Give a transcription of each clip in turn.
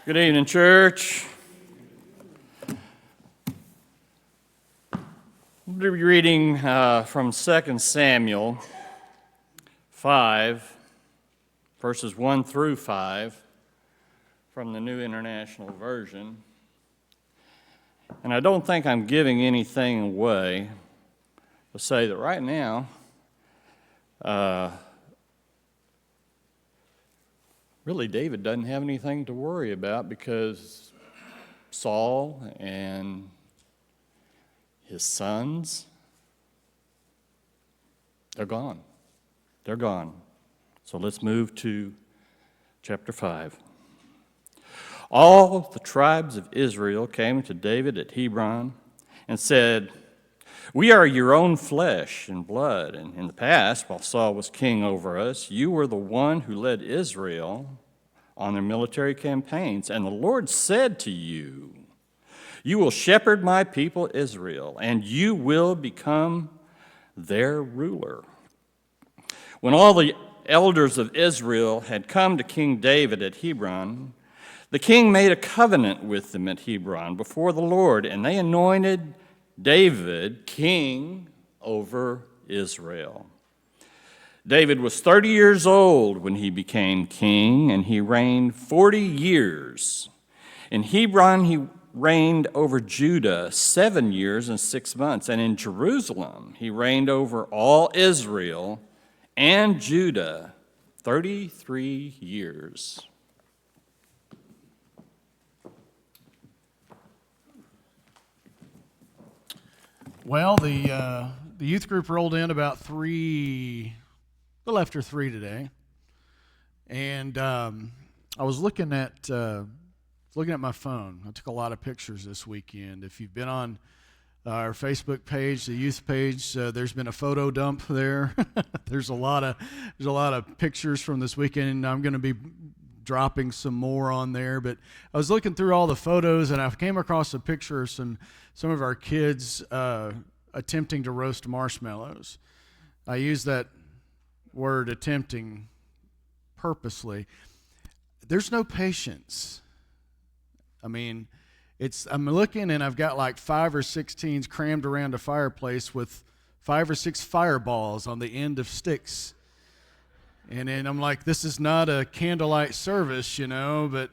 Good evening, church. We'll be reading from 2 Samuel 5, verses 1 through 5 from the New International Version. And I don't think I'm giving anything away to say that right now, really, David doesn't have anything to worry about because Saul and his sons, they're gone. They're gone. So let's move to chapter 5. All the tribes of Israel came to David at Hebron and said, "We are your own flesh and blood, and in the past, while Saul was king over us, you were the one who led Israel on their military campaigns, and the Lord said to you, 'You will shepherd my people Israel, and you will become their ruler.'" When all the elders of Israel had come to King David at Hebron, the king made a covenant with them at Hebron before the Lord, and they anointed David king over Israel. David was 30 years old when he became king, and he reigned 40 years. In Hebron, he reigned over Judah 7 years and 6 months, and in Jerusalem, he reigned over all Israel and Judah 33 years. Well, the youth group rolled in about a little after 3 today, and I was looking at my phone. I took a lot of pictures this weekend. If you've been on our Facebook page, the youth page, there's been a photo dump there. There's a lot of pictures from this weekend. I'm going to be dropping some more on there, but I was looking through all the photos, and I came across a picture of some of our kids attempting to roast marshmallows. I use that word attempting purposely. There's no patience. I mean, I'm looking, and I've got like 5 or 6 teens crammed around a fireplace with 5 or 6 fireballs on the end of sticks. And then I'm like, this is not a candlelight service, but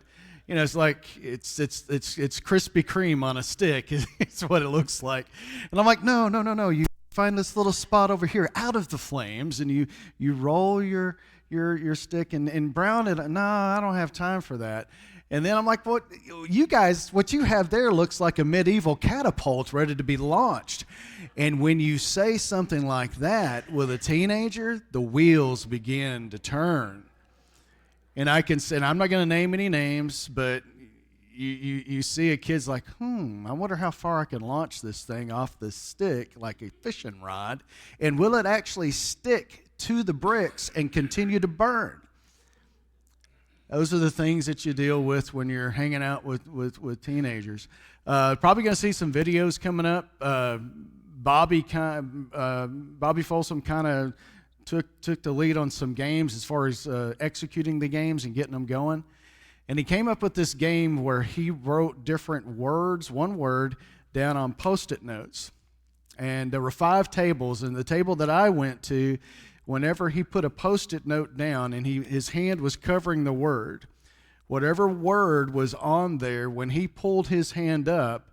it's like it's Krispy Kreme on a stick. It's what it looks like. And I'm like, no. You find this little spot over here out of the flames, and you roll your stick and brown it. No, I don't have time for that. And then I'm like, what you have there looks like a medieval catapult ready to be launched. And when you say something like that with a teenager, the wheels begin to turn. And I can say, and I'm not going to name any names, but you see a kid's like, I wonder how far I can launch this thing off the stick like a fishing rod, and will it actually stick to the bricks and continue to burn? Those are the things that you deal with when you're hanging out with teenagers. Probably going to see some videos coming up. Bobby Folsom kind of took the lead on some games as far as executing the games and getting them going. And he came up with this game where he wrote different words, one word, down on Post-it notes. And there were 5 tables, and the table that I went to, whenever he put a Post-it note down and his hand was covering the word, whatever word was on there, when he pulled his hand up,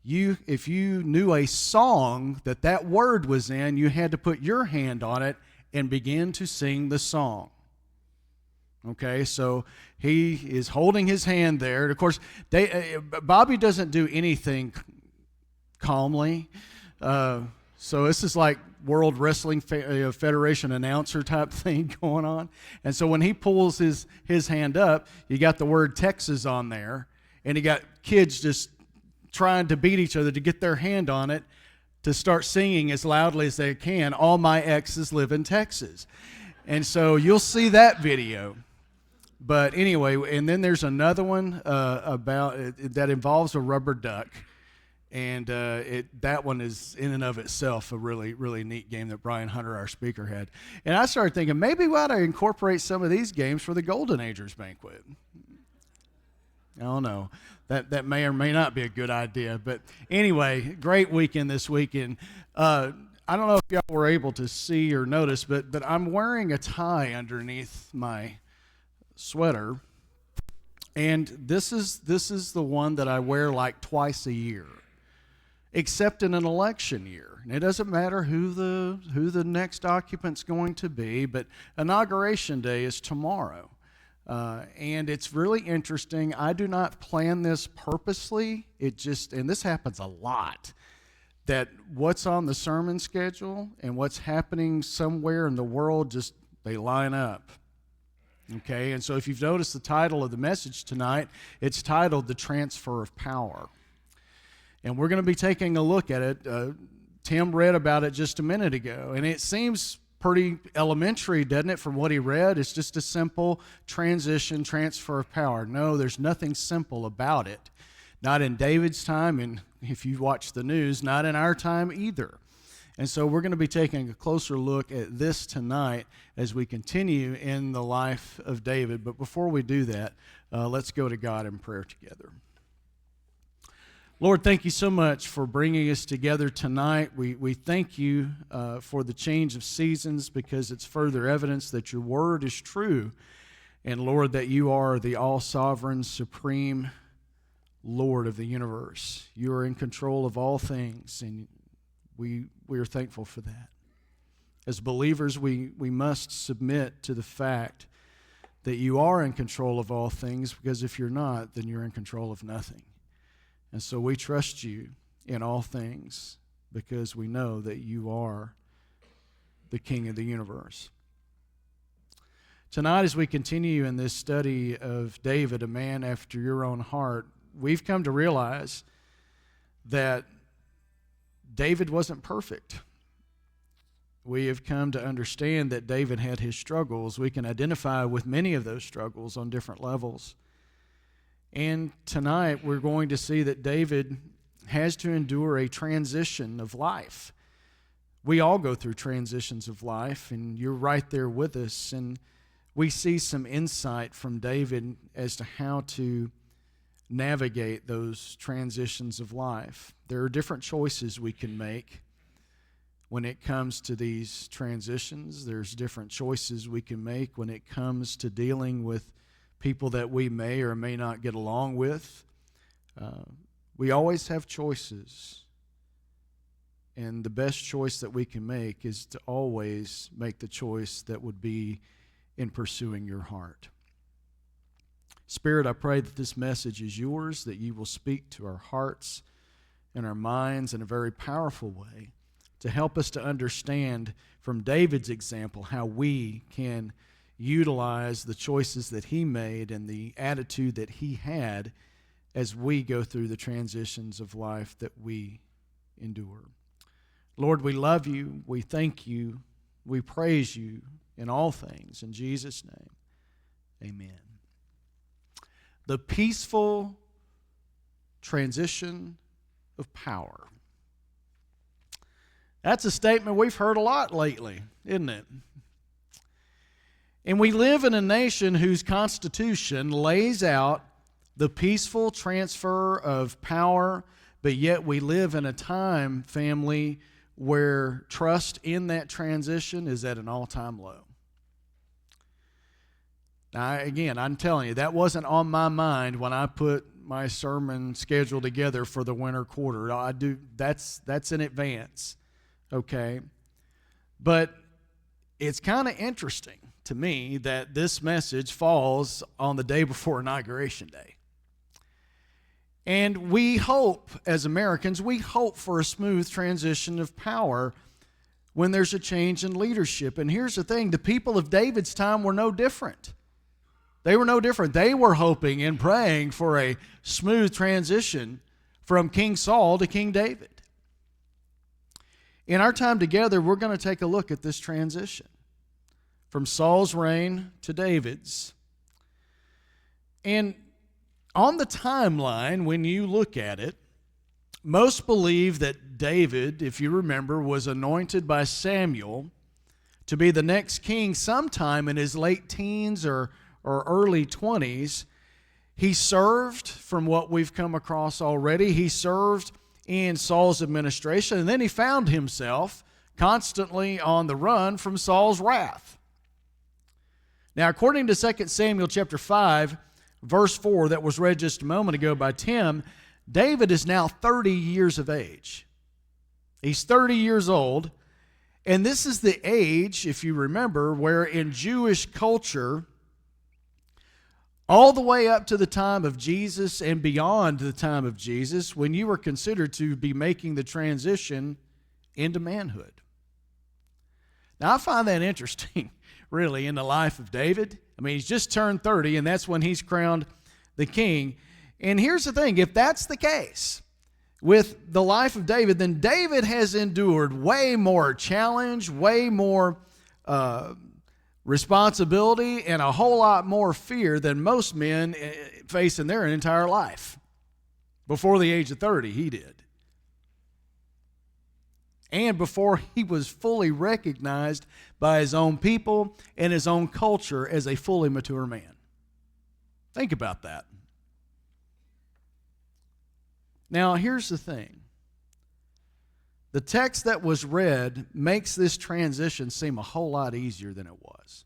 if you knew a song that word was in, you had to put your hand on it and begin to sing the song. Okay, so he is holding his hand there. And of course, Bobby doesn't do anything calmly. So this is like World Wrestling Federation announcer type thing going on. And so when he pulls his hand up, you got the word Texas on there, and you got kids just trying to beat each other to get their hand on it to start singing as loudly as they can, "All my exes live in Texas." And so you'll see that video. But anyway, and then there's another one that involves a rubber duck. And that one is in and of itself a really, really neat game that Brian Hunter, our speaker, had. And I started thinking, maybe we ought to incorporate some of these games for the Golden Agers banquet. I don't know. That may or may not be a good idea. But anyway, great weekend this weekend. I don't know if y'all were able to see or notice, but I'm wearing a tie underneath my sweater. And this is the one that I wear like twice a year, except in an election year. And it doesn't matter who the next occupant's going to be, but Inauguration Day is tomorrow. And it's really interesting. I do not plan this purposely. And this happens a lot, that what's on the sermon schedule and what's happening somewhere in the world, they line up. Okay, and so if you've noticed the title of the message tonight, it's titled The Transfer of Power. And we're going to be taking a look at it. Tim read about it just a minute ago, and it seems pretty elementary, doesn't it, from what he read? It's just a simple transfer of power. No, there's nothing simple about it. Not in David's time, and if you watch the news, not in our time either. And so we're going to be taking a closer look at this tonight as we continue in the life of David. But before we do that, let's go to God in prayer together. Lord, thank you so much for bringing us together tonight. We thank you for the change of seasons, because it's further evidence that your word is true. And Lord, that you are the all-sovereign, supreme Lord of the universe. You are in control of all things, and we are thankful for that. As believers, we must submit to the fact that you are in control of all things, because if you're not, then you're in control of nothing. And so we trust you in all things, because we know that you are the King of the universe. Tonight, as we continue in this study of David, a man after your own heart, we've come to realize that David wasn't perfect. We have come to understand that David had his struggles. We can identify with many of those struggles on different levels. And tonight we're going to see that David has to endure a transition of life. We all go through transitions of life, and you're right there with us. And we see some insight from David as to how to navigate those transitions of life. There are different choices we can make when it comes to these transitions. There's different choices we can make when it comes to dealing with people that we may or may not get along with. We always have choices, and the best choice that we can make is to always make the choice that would be in pursuing your heart. Spirit, I pray that this message is yours, that you will speak to our hearts and our minds in a very powerful way to help us to understand from David's example how we can utilize the choices that he made and the attitude that he had as we go through the transitions of life that we endure. Lord, we love you, we thank you, we praise you in all things. In Jesus' name, amen. The peaceful transition of power. That's a statement we've heard a lot lately, isn't it? And we live in a nation whose constitution lays out the peaceful transfer of power, but yet we live in a time, family, where trust in that transition is at an all-time low. Now, again, I'm telling you, that wasn't on my mind when I put my sermon schedule together for the winter quarter. That's in advance, okay? But it's kind of interesting to me that this message falls on the day before Inauguration Day. And we hope, as Americans, we hope for a smooth transition of power when there's a change in leadership. And here's the thing, the people of David's time were no different. They were no different. They were hoping and praying for a smooth transition from King Saul to King David. In our time together, we're going to take a look at this transition from Saul's reign to David's. And on the timeline, when you look at it, most believe that David, if you remember, was anointed by Samuel to be the next king sometime in his late teens or early 20s. He served, from what we've come across already, he served in Saul's administration, and then he found himself constantly on the run from Saul's wrath. Now, according to 2 Samuel chapter 5, verse 4 that was read just a moment ago by Tim, David is now 30 years of age. He's 30 years old, and this is the age, if you remember, where in Jewish culture, all the way up to the time of Jesus and beyond the time of Jesus, when you were considered to be making the transition into manhood. Now, I find that interesting, really, in the life of David. I mean, he's just turned 30, and that's when he's crowned the king. And here's the thing, if that's the case with the life of David, then David has endured way more challenge, way more responsibility, and a whole lot more fear than most men face in their entire life. Before the age of 30, he did. And before he was fully recognized by his own people and his own culture as a fully mature man. Think about that. Now, here's the thing. The text that was read makes this transition seem a whole lot easier than it was.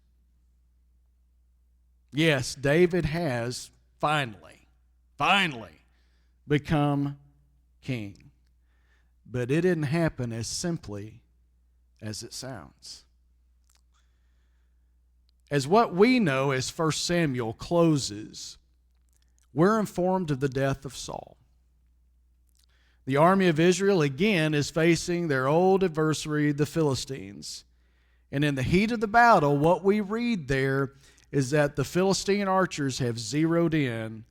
Yes, David has finally become king. But it didn't happen as simply as it sounds. As what we know as 1 Samuel closes, we're informed of the death of Saul. The army of Israel again is facing their old adversary, the Philistines. And in the heat of the battle, what we read there is that the Philistine archers have zeroed in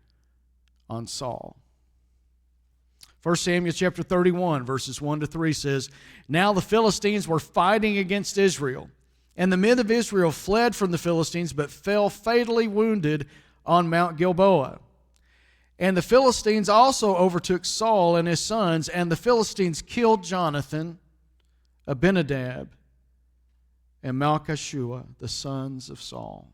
on Saul. 1 Samuel chapter 31, verses 1 to 3 says, Now the Philistines were fighting against Israel, and the men of Israel fled from the Philistines, but fell fatally wounded on Mount Gilboa. And the Philistines also overtook Saul and his sons, and the Philistines killed Jonathan, Abinadab, and Malchishua, the sons of Saul.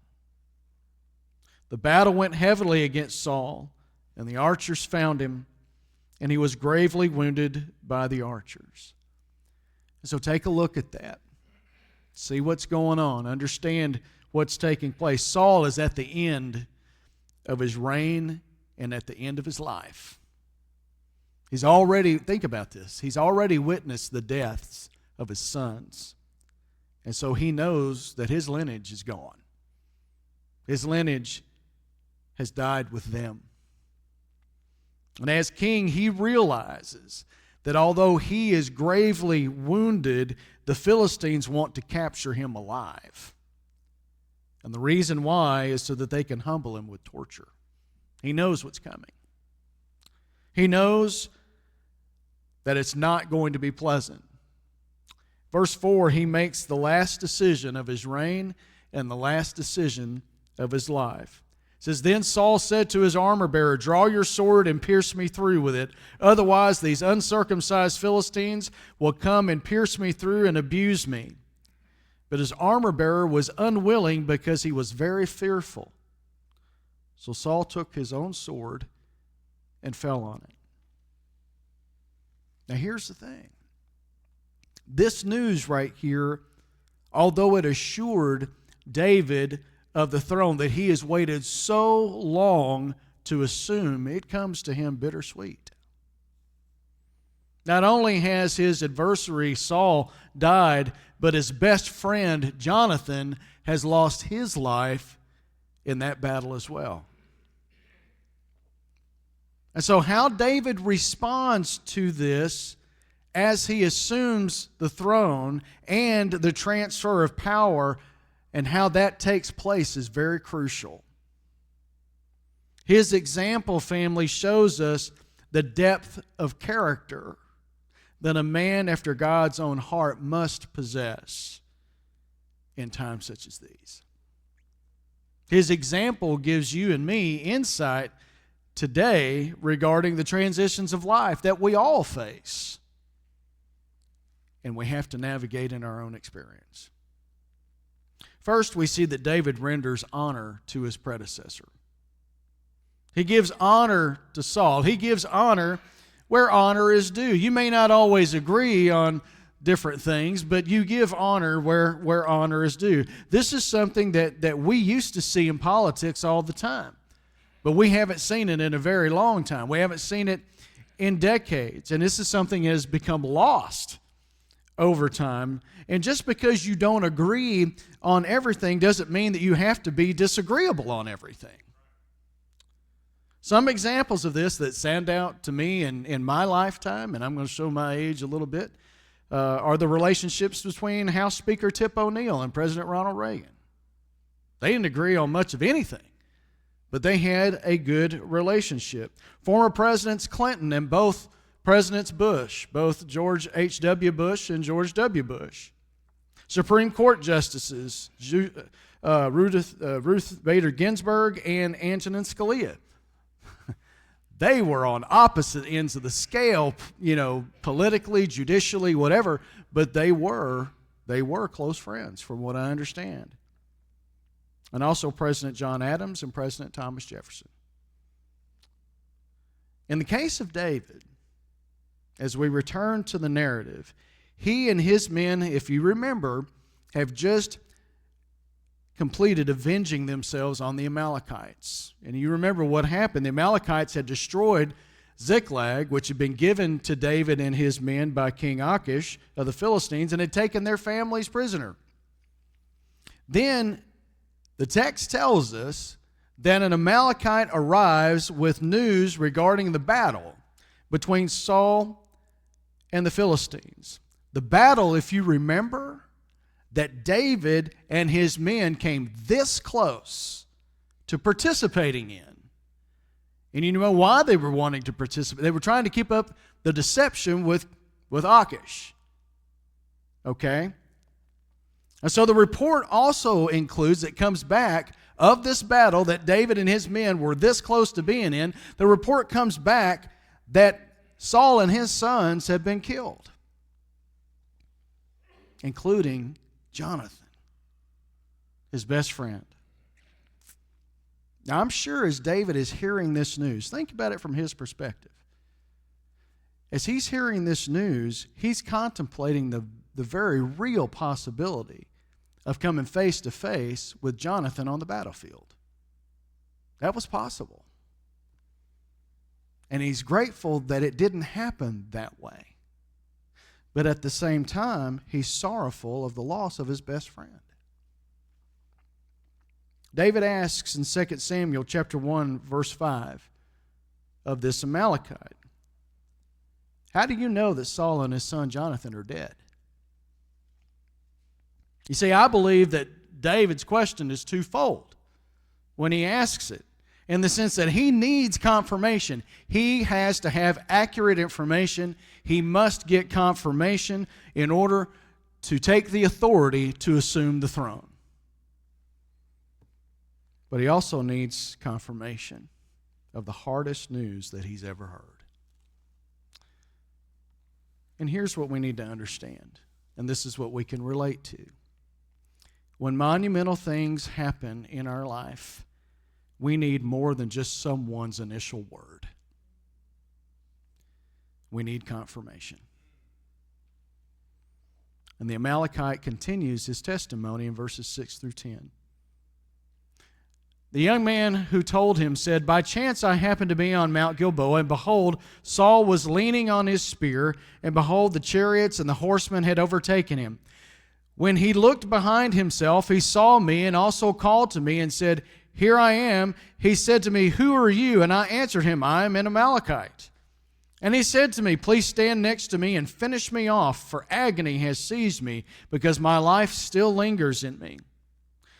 The battle went heavily against Saul, and the archers found him, and he was gravely wounded by the archers. So take a look at that. See what's going on. Understand what's taking place. Saul is at the end of his reign and at the end of his life. He's already, think about this, he's already witnessed the deaths of his sons. And so he knows that his lineage is gone. His lineage has died with them. And as king, he realizes that although he is gravely wounded, the Philistines want to capture him alive. And the reason why is so that they can humble him with torture. He knows what's coming. He knows that it's not going to be pleasant. Verse 4, he makes the last decision of his reign and the last decision of his life. It says, Then Saul said to his armor-bearer, Draw your sword and pierce me through with it. Otherwise these uncircumcised Philistines will come and pierce me through and abuse me. But his armor-bearer was unwilling because he was very fearful. So Saul took his own sword and fell on it. Now here's the thing. This news right here, although it assured David of the throne that he has waited so long to assume, it comes to him bittersweet. Not only has his adversary Saul died, but his best friend Jonathan has lost his life in that battle as well. And so how David responds to this as he assumes the throne and the transfer of power and how that takes place is very crucial. His example, family, shows us the depth of character that a man after God's own heart must possess in times such as these. His example gives you and me insight today regarding the transitions of life that we all face, and we have to navigate in our own experience. First, we see that David renders honor to his predecessor. He gives honor to Saul. He gives honor where honor is due. You may not always agree on different things, but you give honor where honor is due. This is something that we used to see in politics all the time, but we haven't seen it in a very long time. We haven't seen it in decades, and this is something that has become lost over time. And just because you don't agree on everything doesn't mean that you have to be disagreeable on everything. Some examples of this that stand out to me in my lifetime, and I'm going to show my age a little bit, are the relationships between House Speaker Tip O'Neill and President Ronald Reagan. They didn't agree on much of anything, but they had a good relationship. Former Presidents Clinton and both Presidents Bush, both George H.W. Bush and George W. Bush. Supreme Court Justices Ruth Bader Ginsburg and Antonin Scalia. They were on opposite ends of the scale, politically, judicially, whatever, but they were close friends from what I understand. And also President John Adams and President Thomas Jefferson. In the case of David, as we return to the narrative, he and his men, if you remember, have just completed avenging themselves on the Amalekites. And you remember what happened. The Amalekites had destroyed Ziklag, which had been given to David and his men by King Achish of the Philistines, and had taken their families prisoner. Then the text tells us that an Amalekite arrives with news regarding the battle between Saul and the Philistines. The battle, if you remember, that David and his men came this close to participating in. And you know why they were wanting to participate? They were trying to keep up the deception with Achish. Okay? And so the report also includes, it comes back of this battle that David and his men were this close to being in. The report comes back that Saul and his sons have been killed, including Jonathan, his best friend. Now, I'm sure as David is hearing this news, think about it from his perspective. As he's hearing this news, he's contemplating the very real possibility of coming face to face with Jonathan on the battlefield. That was possible. And he's grateful that it didn't happen that way. But at the same time, he's sorrowful of the loss of his best friend. David asks in 2 Samuel chapter 1, verse 5 of this Amalekite, "How do you know that Saul and his son Jonathan are dead?" You see, I believe that David's question is twofold when he asks it, in the sense that he needs confirmation. He has to have accurate information. He must get confirmation in order to take the authority to assume the throne. But he also needs confirmation of the hardest news that he's ever heard. And here's what we need to understand, and this is what we can relate to. When monumental things happen in our life, we need more than just someone's initial word. We need confirmation. And the Amalekite continues his testimony in verses 6 through 10. The young man who told him said, "By chance I happened to be on Mount Gilboa, and behold, Saul was leaning on his spear, and behold, the chariots and the horsemen had overtaken him. When he looked behind himself, he saw me and also called to me and said, 'Here I am.' He said to me, 'Who are you?' And I answered him, 'I am an Amalekite.' And he said to me, 'Please stand next to me and finish me off, for agony has seized me, because my life still lingers in me.'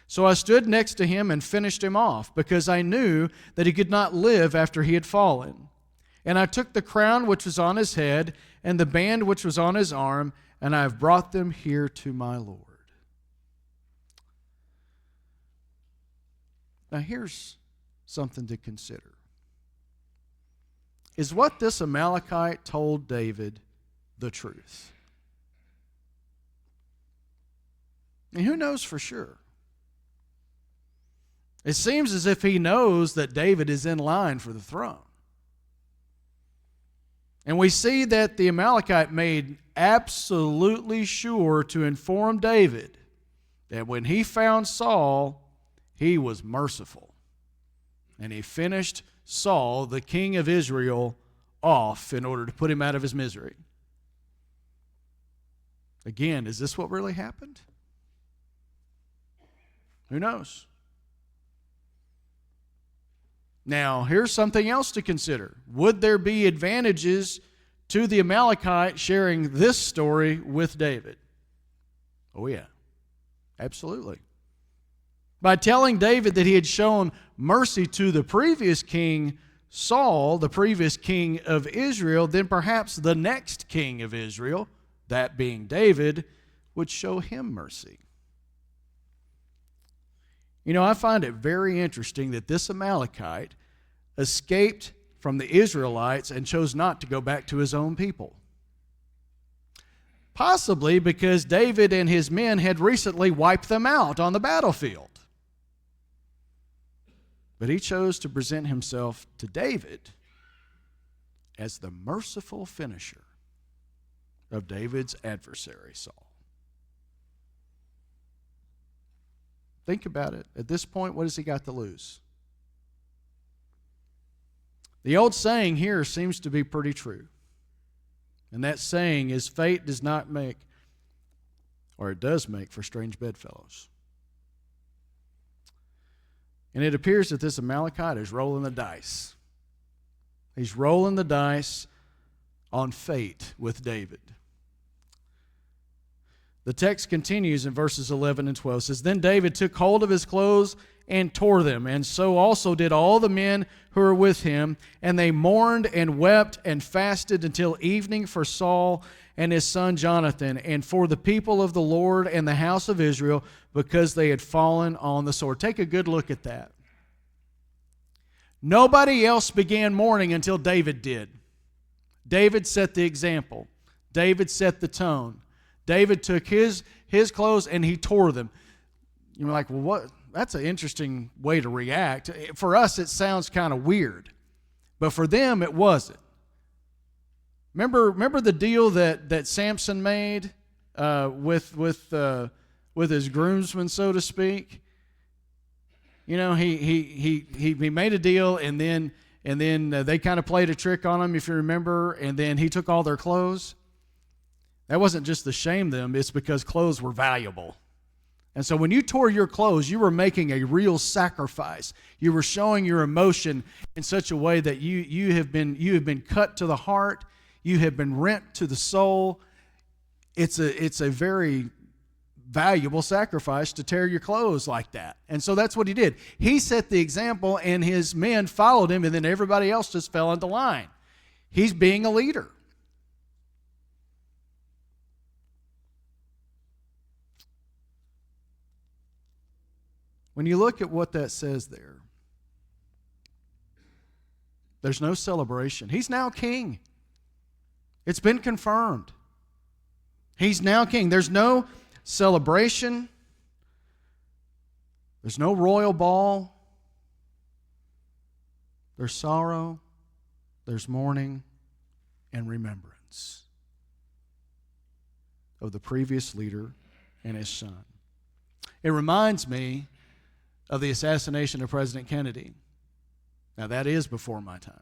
So I stood next to him and finished him off, because I knew that he could not live after he had fallen. And I took the crown which was on his head and the band which was on his arm, and I have brought them here to my Lord." Now here's something to consider. Is what this Amalekite told David the truth? And who knows for sure? It seems as if he knows that David is in line for the throne. And we see that the Amalekite made absolutely sure to inform David that when he found Saul, he was merciful. And he finished Saul, the king of Israel, off in order to put him out of his misery. Again, is this what really happened? Who knows? Now, here's something else to consider. Would there be advantages to the Amalekite sharing this story with David? Oh, yeah. Absolutely. By telling David that he had shown mercy to the previous king, Saul, the previous king of Israel, then perhaps the next king of Israel, that being David, would show him mercy. You know, I find it very interesting that this Amalekite escaped from the Israelites and chose not to go back to his own people. Possibly because David and his men had recently wiped them out on the battlefield. But he chose to present himself to David as the merciful finisher of David's adversary, Saul. Think about it. At this point, what has he got to lose? The old saying here seems to be pretty true. And that saying is, fate does not make, or it does make, for strange bedfellows. And it appears that this Amalekite is rolling the dice. He's rolling the dice on fate with David. The text continues in verses 11 and 12. It says, Then David took hold of his clothes and tore them, and so also did all the men who were with him. And they mourned and wept and fasted until evening for Saul and his son Jonathan, and for the people of the Lord and the house of Israel, because they had fallen on the sword. Take a good look at that. Nobody else began mourning until David did. David set the example. David set the tone. David took his clothes and he tore them. You're like, well, what? That's an interesting way to react. For us, it sounds kind of weird. But for them, it wasn't. Remember the deal that Samson made with his groomsmen, so to speak? You know, he made a deal, and then they kind of played a trick on him, if you remember, and then he took all their clothes. That wasn't just to shame them, it's because clothes were valuable. And so when you tore your clothes, you were making a real sacrifice. You were showing your emotion in such a way that you have been cut to the heart, you have been rent to the soul. It's a very valuable sacrifice to tear your clothes like that. And so that's what he did. He set the example, and his men followed him, and then everybody else just fell into line. He's being a leader. When you look at what that says there, there's no celebration. He's now king. It's been confirmed. He's now king. There's no celebration. There's no royal ball. There's sorrow. There's mourning and remembrance of the previous leader and his son. It reminds me of the assassination of President Kennedy. Now, that is before my time.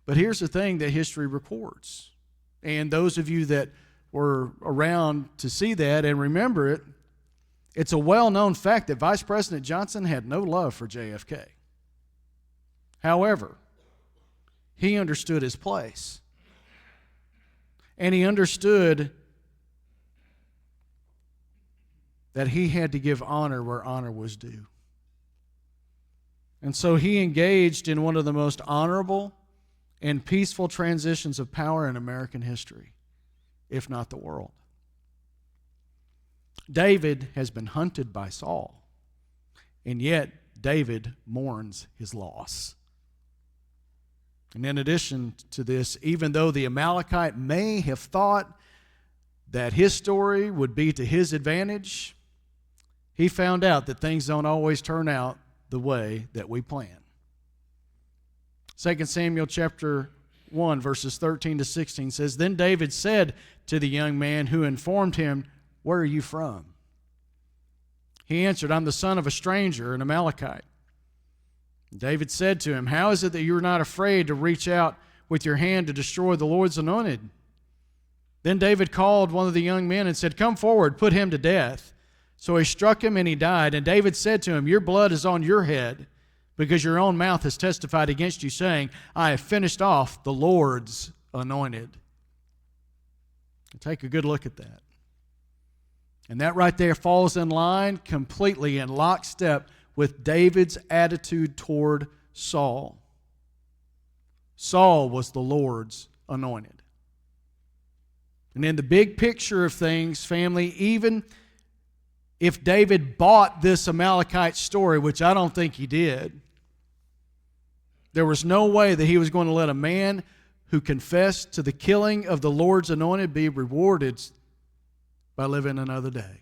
But here's the thing that history records. And those of you that were around to see that and remember it, it's a well-known fact that Vice President Johnson had no love for JFK. However, he understood his place. And he understood that he had to give honor where honor was due. And so he engaged in one of the most honorable and peaceful transitions of power in American history, if not the world. David has been hunted by Saul, and yet David mourns his loss. And in addition to this, even though the Amalekite may have thought that his story would be to his advantage, he found out that things don't always turn out the way that we plan. 2 Samuel chapter 1, verses 13 to 16 says, Then David said to the young man who informed him, Where are you from? He answered, I'm the son of a stranger, an Amalekite. David said to him, How is it that you are not afraid to reach out with your hand to destroy the Lord's anointed? Then David called one of the young men and said, Come forward, put him to death. So he struck him and he died. And David said to him, Your blood is on your head, because your own mouth has testified against you, saying, I have finished off the Lord's anointed. Take a good look at that. And that right there falls in line completely in lockstep with David's attitude toward Saul. Saul was the Lord's anointed. And in the big picture of things, family, even if David bought this Amalekite story, which I don't think he did, there was no way that he was going to let a man who confessed to the killing of the Lord's anointed be rewarded by living another day.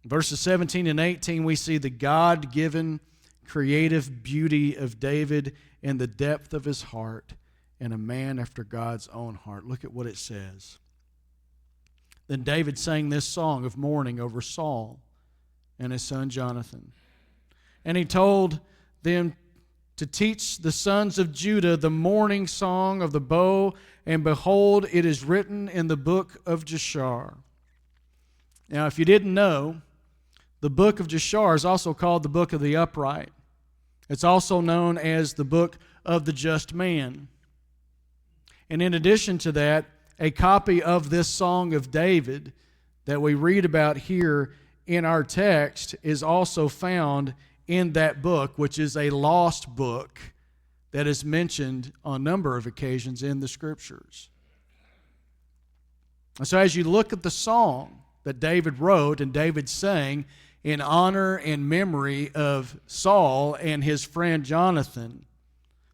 Verses 17 and 18, we see the God-given creative beauty of David and the depth of his heart, and a man after God's own heart. Look at what it says. Then David sang this song of mourning over Saul and his son Jonathan. And he told them to teach the sons of Judah the mourning song of the bow, and behold, it is written in the book of Jashar. Now, if you didn't know, the book of Jashar is also called the book of the upright. It's also known as the book of the just man. And in addition to that, a copy of this song of David that we read about here in our text is also found in that book, which is a lost book that is mentioned on a number of occasions in the Scriptures. And so as you look at the song that David wrote and David sang in honor and memory of Saul and his friend Jonathan,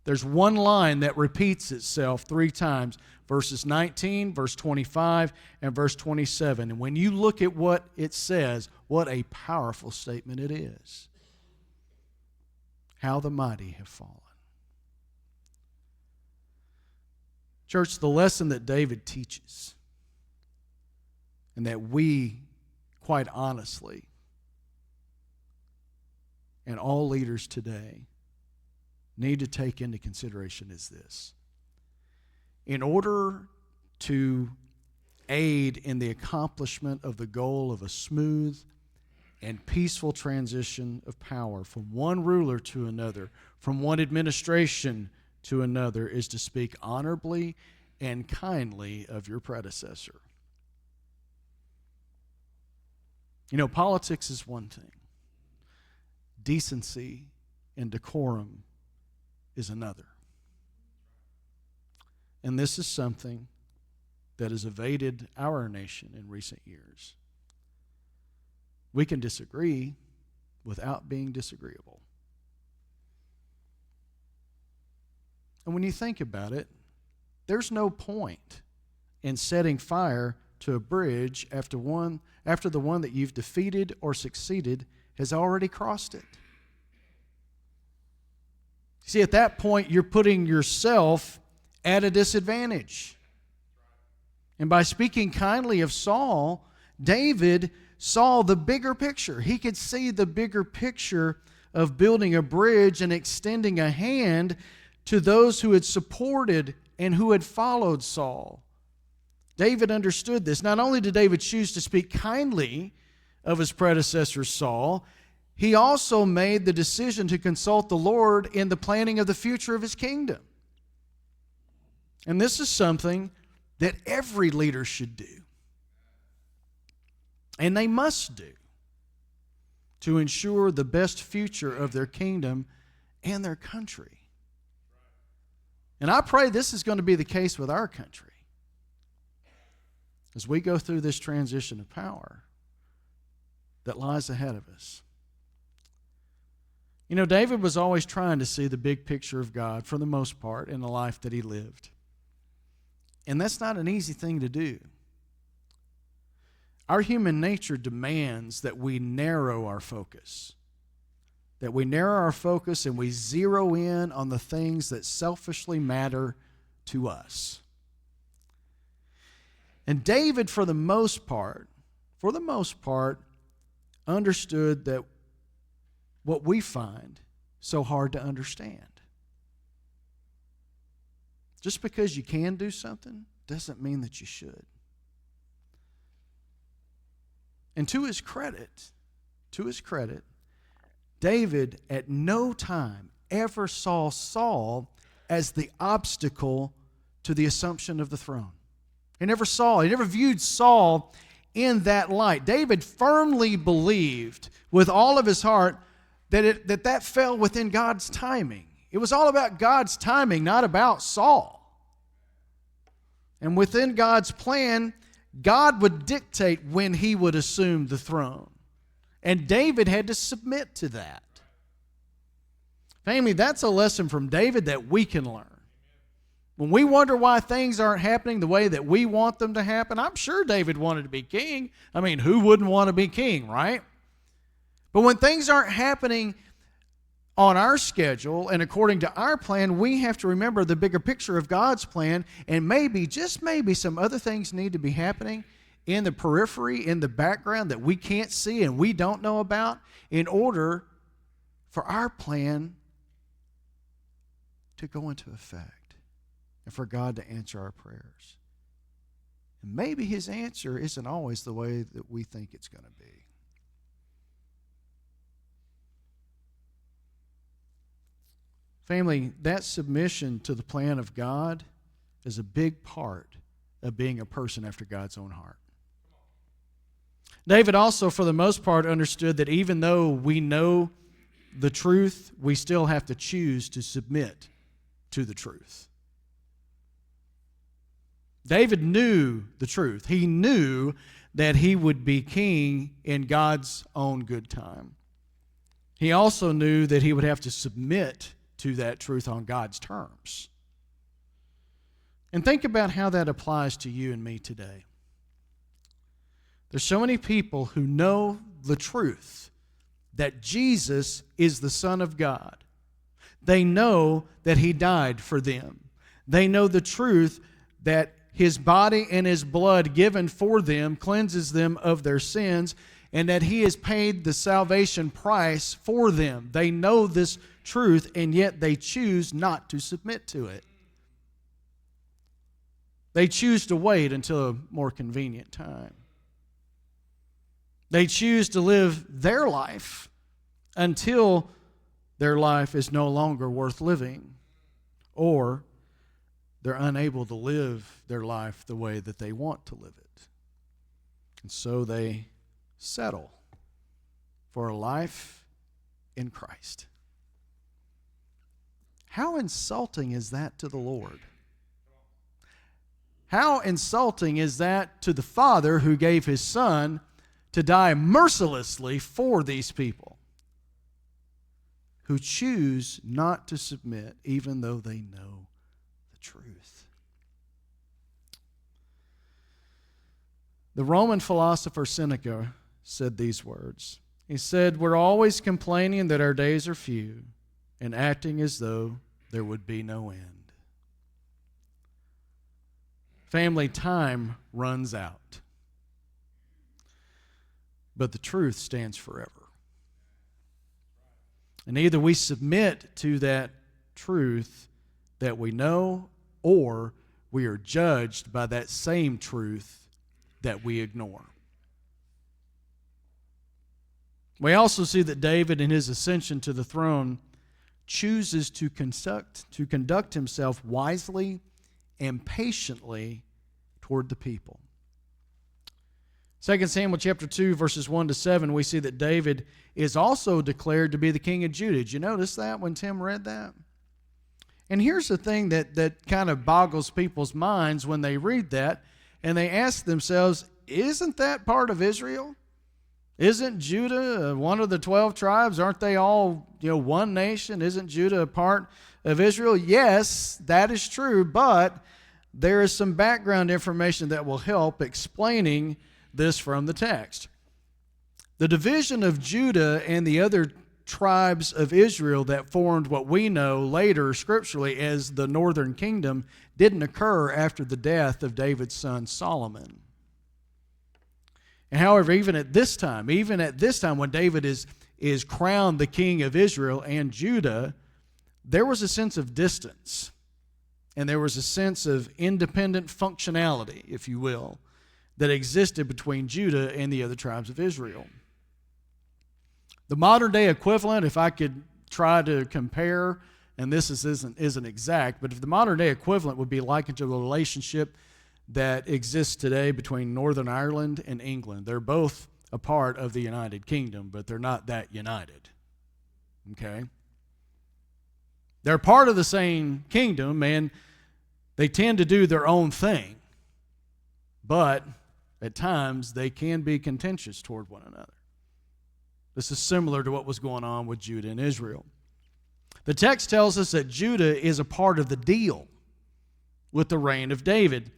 there's one line that repeats itself 3 times, verses 19, verse 25, and verse 27. And when you look at what it says, what a powerful statement it is. How the mighty have fallen. Church, the lesson that David teaches, and that we, quite honestly, and all leaders today need to take into consideration is this. In order to aid in the accomplishment of the goal of a smooth and peaceful transition of power from one ruler to another, from one administration to another, is to speak honorably and kindly of your predecessor. You know, politics is one thing. Decency and decorum is another. And this is something that has evaded our nation in recent years. We can disagree without being disagreeable. And when you think about it, there's no point in setting fire to a bridge after the one that you've defeated or succeeded has already crossed it. See, at that point, you're putting yourself at a disadvantage. And by speaking kindly of Saul, David saw the bigger picture. He could see the bigger picture of building a bridge and extending a hand to those who had supported and who had followed Saul. David understood this. Not only did David choose to speak kindly of his predecessor Saul, he also made the decision to consult the Lord in the planning of the future of his kingdom. And this is something that every leader should do. And they must do to ensure the best future of their kingdom and their country. And I pray this is going to be the case with our country as we go through this transition of power that lies ahead of us. You know, David was always trying to see the big picture of God for the most part in the life that he lived. And that's not an easy thing to do. our human nature demands that we narrow our focus. That we narrow our focus and we zero in on the things that selfishly matter to us. And David, for the most part, understood that what we find so hard to understand. Just because you can do something doesn't mean that you should. And to his credit, David at no time ever saw Saul as the obstacle to the assumption of the throne. He never viewed Saul in that light. David firmly believed with all of his heart that fell within God's timing. It was all about God's timing, not about Saul. And within God's plan, God would dictate when he would assume the throne. And David had to submit to that. Family, that's a lesson from David that we can learn. When we wonder why things aren't happening the way that we want them to happen, I'm sure David wanted to be king. I mean, who wouldn't want to be king, right? But when things aren't happening on our schedule and according to our plan, we have to remember the bigger picture of God's plan, and maybe, just maybe, some other things need to be happening in the periphery, in the background that we can't see and we don't know about in order for our plan to go into effect and for God to answer our prayers. And maybe his answer isn't always the way that we think it's going to be. Family, that submission to the plan of God is a big part of being a person after God's own heart. David also, for the most part, understood that even though we know the truth, we still have to choose to submit to the truth. David knew the truth. He knew that he would be king in God's own good time. He also knew that he would have to submit to that truth on God's terms. And think about how that applies to you and me today. There's so many people who know the truth that Jesus is the Son of God. They know that he died for them. They know the truth that his body and his blood given for them cleanses them of their sins, and that he has paid the salvation price for them. They know this truth, and yet they choose not to submit to it. They choose to wait until a more convenient time. They choose to live their life until their life is no longer worth living, or they're unable to live their life the way that they want to live it. And so they settle for a life in Christ. How insulting is that to the Lord? How insulting is that to the Father who gave his Son to die mercilessly for these people who choose not to submit even though they know the truth? The Roman philosopher Seneca said these words. He said, "We're always complaining that our days are few and acting as though there would be no end." Family, time runs out, but the truth stands forever. And either we submit to that truth that we know, or we are judged by that same truth that we ignore. We also see that David, in his ascension to the throne, chooses to conduct himself wisely and patiently toward the people. 2 Samuel chapter 2, verses 1 to 7, we see that David is also declared to be the king of Judah. Did you notice that when Tim read that? And here's the thing that kind of boggles people's minds when they read that, and they ask themselves, isn't that part of Israel? Isn't Judah one of the 12 tribes? Aren't they all, one nation? Isn't Judah a part of Israel? Yes, that is true, but there is some background information that will help explaining this from the text. The division of Judah and the other tribes of Israel that formed what we know later scripturally as the northern kingdom didn't occur after the death of David's son Solomon. And however, even at this time when David is crowned the king of Israel and Judah, there was a sense of distance, and there was a sense of independent functionality, if you will, that existed between Judah and the other tribes of Israel. The modern day equivalent, if I could try to compare, and this isn't exact, but if the modern day equivalent would be likened to the relationship that exists today between Northern Ireland and England. They're both a part of the United Kingdom, but they're not that united. Okay? They're part of the same kingdom, and they tend to do their own thing. But at times, they can be contentious toward one another. This is similar to what was going on with Judah and Israel. The text tells us that Judah is a part of the deal with the reign of David,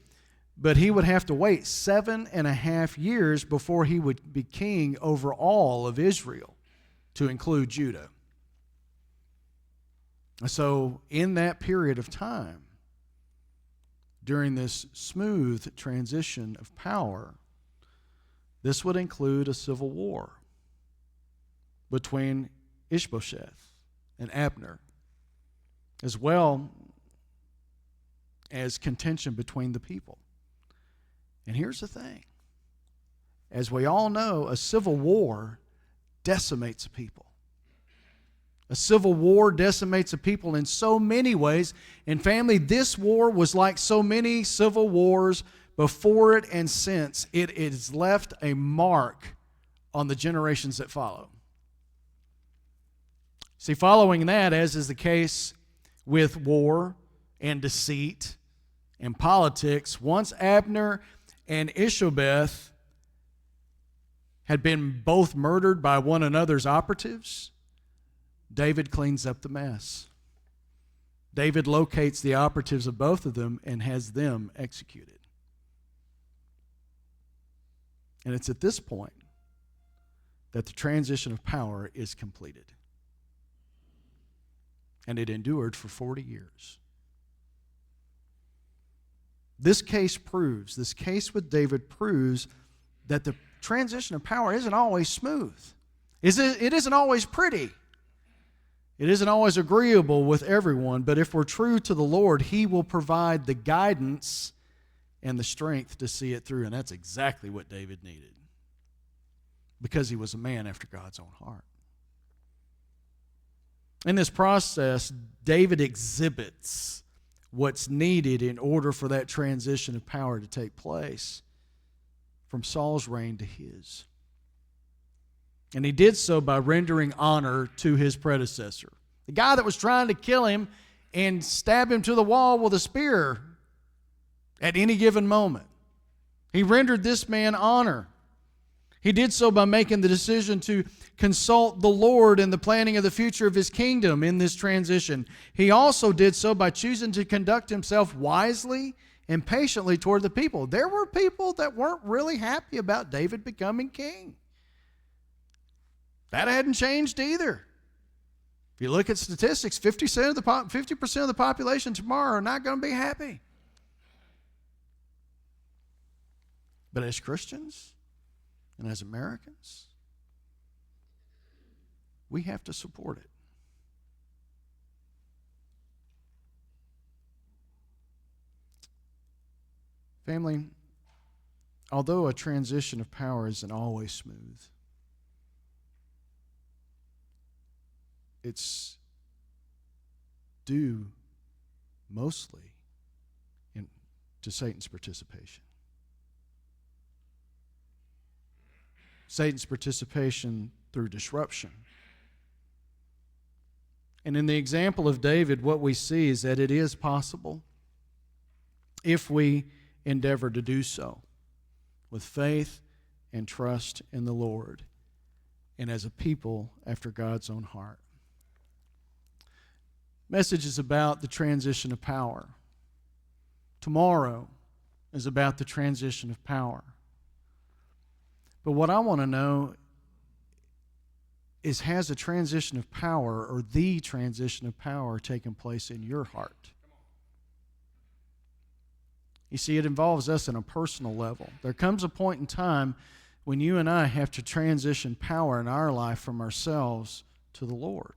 but he would have to wait 7.5 years before he would be king over all of Israel, to include Judah. So in that period of time, during this smooth transition of power, this would include a civil war between Ishbosheth and Abner, as well as contention between the people. And here's the thing. As we all know, a civil war decimates a people. A civil war decimates a people in so many ways. And family, this war was like so many civil wars before it and since. It has left a mark on the generations that follow. See, following that, as is the case with war and deceit and politics, once Abner and Ishbosheth had been both murdered by one another's operatives, David cleans up the mess. David locates the operatives of both of them and has them executed. And it's at this point that the transition of power is completed. And it endured for 40 years. This case with David proves that the transition of power isn't always smooth. It isn't always pretty. It isn't always agreeable with everyone, but if we're true to the Lord, He will provide the guidance and the strength to see it through. And that's exactly what David needed, because he was a man after God's own heart. In this process, David exhibits what's needed in order for that transition of power to take place from Saul's reign to his. And he did so by rendering honor to his predecessor, the guy that was trying to kill him and stab him to the wall with a spear at any given moment. He rendered this man honor. He did so by making the decision to consult the Lord in the planning of the future of His kingdom in this transition. He also did so by choosing to conduct himself wisely and patiently toward the people. There were people that weren't really happy about David becoming king. That hadn't changed either. If you look at statistics, 50% of the population tomorrow are not going to be happy. But as Christians and as Americans, we have to support it. Family, although a transition of power isn't always smooth, it's due mostly to Satan's participation. Satan's participation through disruption. And in the example of David, what we see is that it is possible, if we endeavor to do so with faith and trust in the Lord and as a people after God's own heart. Message is about the transition of power. Tomorrow is about the transition of power. But what I want to know is, has a transition of power, or the transition of power, taken place in your heart? You see, it involves us on a personal level. There comes a point in time when you and I have to transition power in our life from ourselves to the Lord.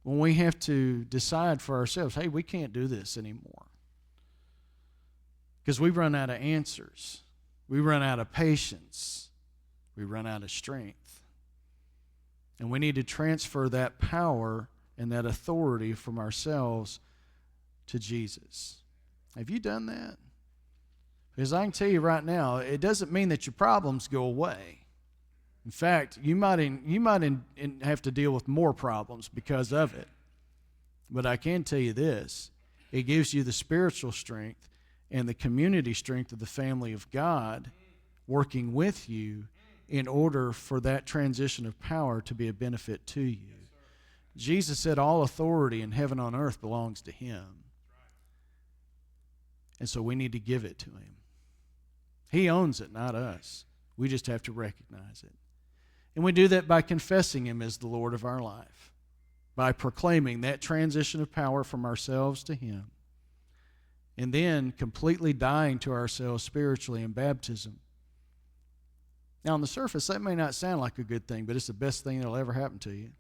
When we have to decide for ourselves, hey, we can't do this anymore. Because we run out of answers. We run out of patience. We run out of strength. And we need to transfer that power and that authority from ourselves to Jesus. Have you done that? Because I can tell you right now, it doesn't mean that your problems go away. In fact, you might have to deal with more problems because of it. But I can tell you this, it gives you the spiritual strength and the community strength of the family of God working with you in order for that transition of power to be a benefit to you. Jesus said all authority in heaven and on earth belongs to him. And so we need to give it to him. He owns it, not us. We just have to recognize it. And we do that by confessing him as the Lord of our life, by proclaiming that transition of power from ourselves to him, and then completely dying to ourselves spiritually in baptism. Now, on the surface, that may not sound like a good thing, but it's the best thing that will ever happen to you.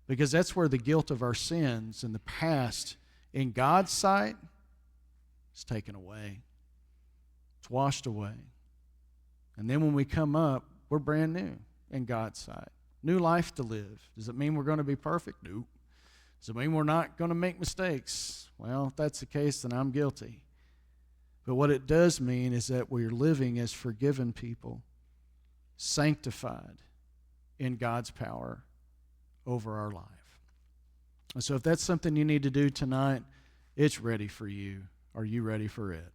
Because that's where the guilt of our sins in the past, in God's sight, is taken away. It's washed away. And then when we come up, we're brand new in God's sight. New life to live. Does it mean we're going to be perfect? Nope. Does it mean we're not going to make mistakes? Well, if that's the case, then I'm guilty. But what it does mean is that we're living as forgiven people, sanctified in God's power over our life. And so if that's something you need to do tonight, it's ready for you. Are you ready for it?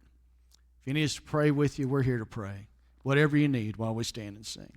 If you need us to pray with you, we're here to pray. Whatever you need while we stand and sing.